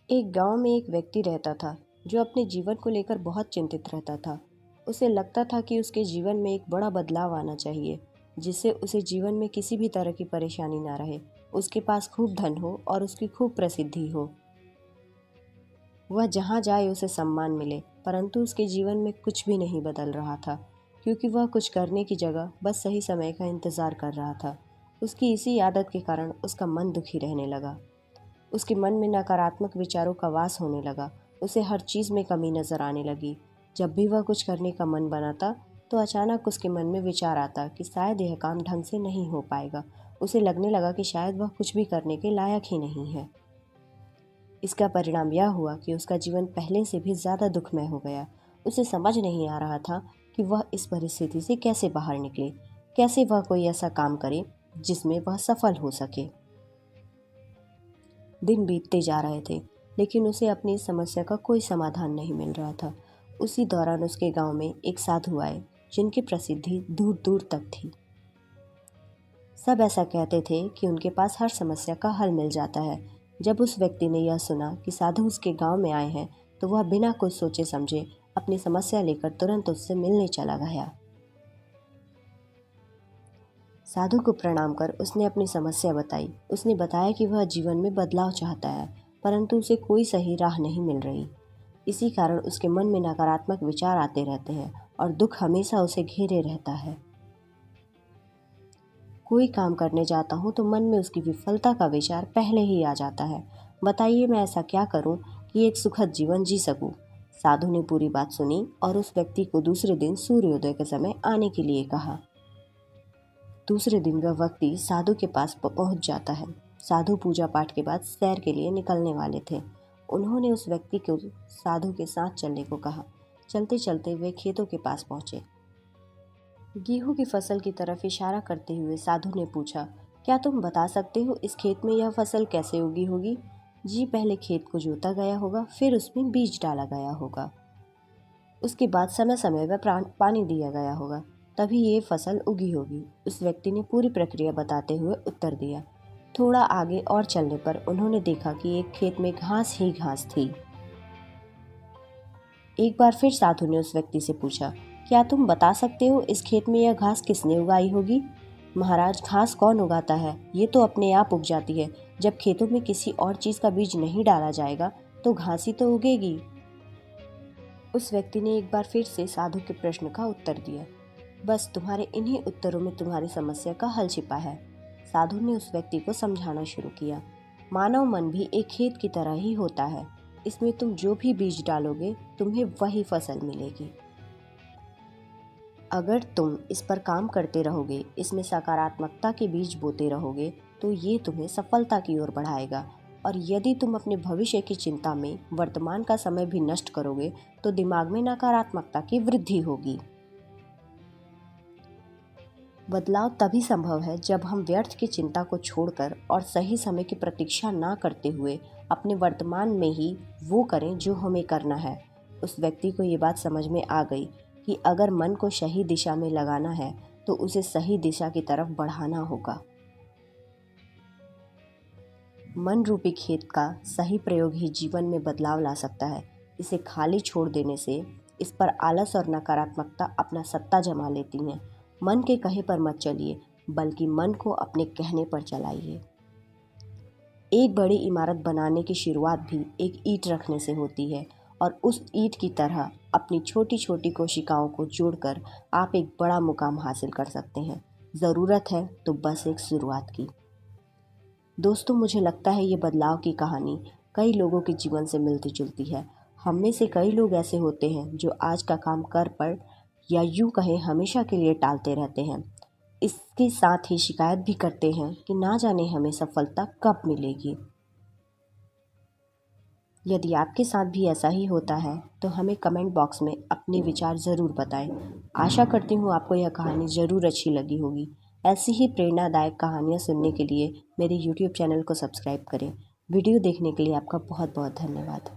एक गांव में एक व्यक्ति रहता था जो अपने जीवन को लेकर बहुत चिंतित रहता था। उसे लगता था कि उसके जीवन में एक बड़ा बदलाव आना चाहिए, जिससे उसे जीवन में किसी भी तरह की परेशानी ना रहे। उसके पास खूब धन हो और उसकी खूब प्रसिद्धि हो। वह जहाँ जाए उसे सम्मान मिले, परंतु उसके जीवन में कुछ भी नहीं बदल रहा था, क्योंकि वह कुछ करने की जगह बस सही समय का इंतज़ार कर रहा था। उसकी इसी आदत के कारण उसका मन दुखी रहने लगा। उसके मन में नकारात्मक विचारों का वास होने लगा। उसे हर चीज़ में कमी नज़र आने लगी। जब भी वह कुछ करने का मन बनाता तो अचानक उसके मन में विचार आता कि शायद यह काम ढंग से नहीं हो पाएगा। उसे लगने लगा कि शायद वह कुछ भी करने के लायक ही नहीं है। इसका परिणाम यह हुआ कि उसका जीवन पहले से भी ज़्यादा दुखमय हो गया। उसे समझ नहीं आ रहा था कि वह इस परिस्थिति से कैसे बाहर निकले, कैसे वह कोई ऐसा काम करे जिसमें वह सफल हो सके। दिन बीतते जा रहे थे, लेकिन उसे अपनी समस्या का कोई समाधान नहीं मिल रहा था। उसी दौरान उसके गांव में एक साधु आए, जिनकी प्रसिद्धि दूर दूर तक थी। सब ऐसा कहते थे कि उनके पास हर समस्या का हल मिल जाता है। जब उस व्यक्ति ने यह सुना कि साधु उसके गांव में आए हैं, तो वह बिना कुछ सोचे समझे अपनी समस्या लेकर तुरंत उससे मिलने चला गया। साधु को प्रणाम कर उसने अपनी समस्या बताई। उसने बताया कि वह जीवन में बदलाव चाहता है, परंतु उसे कोई सही राह नहीं मिल रही। इसी कारण उसके मन में नकारात्मक विचार आते रहते हैं और दुख हमेशा उसे घेरे रहता है। कोई काम करने जाता हूँ तो मन में उसकी विफलता का विचार पहले ही आ जाता है। बताइए मैं ऐसा क्या करूँ कि एक सुखद जीवन जी सकूँ। साधु ने पूरी बात सुनी और उस व्यक्ति को दूसरे दिन सूर्योदय के समय आने के लिए कहा। दूसरे दिन वह व्यक्ति साधु के पास पहुंच जाता है। साधु पूजा पाठ के बाद सैर के लिए निकलने वाले थे। उन्होंने उस व्यक्ति को साधु के साथ चलने को कहा। चलते चलते वे खेतों के पास पहुंचे। गेहूं की फसल की तरफ इशारा करते हुए साधु ने पूछा, क्या तुम बता सकते हो इस खेत में यह फसल कैसे उगी होगी? जी, पहले खेत को जोता गया होगा, फिर उसमें बीज डाला गया होगा। उसके बाद समय समय पर पानी दिया गया होगा, तभी ये फसल उगी होगी। उस व्यक्ति ने पूरी प्रक्रिया बताते हुए उत्तर दिया। थोड़ा आगे और चलने पर उन्होंने देखा कि एक खेत में घास ही घास थी। एक बार फिर साधु ने उस व्यक्ति से पूछा, क्या तुम बता सकते हो इस खेत में यह घास किसने उगाई होगी? महाराज, घास कौन उगाता है? ये तो अपने आप उग जाती है। जब खेतों में किसी और चीज का बीज नहीं डाला जाएगा तो घास ही तो उगेगी। उस व्यक्ति ने एक बार फिर से साधु के प्रश्न का उत्तर दिया। बस तुम्हारे इन्हीं उत्तरों में तुम्हारी समस्या का हल छिपा है। साधु ने उस व्यक्ति को समझाना शुरू किया। मानव मन भी एक खेत की तरह ही होता है। इसमें तुम जो भी बीज डालोगे तुम्हें वही फसल मिलेगी। अगर तुम इस पर काम करते रहोगे, इसमें सकारात्मकता के बीज बोते रहोगे, तो ये तुम्हें सफलता की ओर बढ़ाएगा। और यदि तुम अपने भविष्य की चिंता में वर्तमान का समय भी नष्ट करोगे तो दिमाग में नकारात्मकता की वृद्धि होगी। बदलाव तभी संभव है जब हम व्यर्थ की चिंता को छोड़कर और सही समय की प्रतीक्षा ना करते हुए अपने वर्तमान में ही वो करें जो हमें करना है। उस व्यक्ति को ये बात समझ में आ गई कि अगर मन को सही दिशा में लगाना है तो उसे सही दिशा की तरफ बढ़ाना होगा। मन रूपी खेत का सही प्रयोग ही जीवन में बदलाव ला सकता है। इसे खाली छोड़ देने से इस पर आलस और नकारात्मकता अपना सत्ता जमा लेती हैं। मन के कहे पर मत चलिए, बल्कि मन को अपने कहने पर चलाइए। एक बड़ी इमारत बनाने की शुरुआत भी एक ईंट रखने से होती है, और उस ईंट की तरह अपनी छोटी छोटी कोशिकाओं को जोड़कर आप एक बड़ा मुकाम हासिल कर सकते हैं। ज़रूरत है तो बस एक शुरुआत की। दोस्तों, मुझे लगता है ये बदलाव की कहानी कई लोगों के जीवन से मिलती जुलती है। हम में से कई लोग ऐसे होते हैं जो आज का काम कर पर या यूं कहें हमेशा के लिए टालते रहते हैं। इसके साथ ही शिकायत भी करते हैं कि ना जाने हमें सफलता कब मिलेगी। यदि आपके साथ भी ऐसा ही होता है तो हमें कमेंट बॉक्स में अपने विचार ज़रूर बताएं। आशा करती हूँ आपको यह कहानी ज़रूर अच्छी लगी होगी। ऐसी ही प्रेरणादायक कहानियाँ सुनने के लिए मेरे YouTube चैनल को सब्सक्राइब करें। वीडियो देखने के लिए आपका बहुत बहुत धन्यवाद।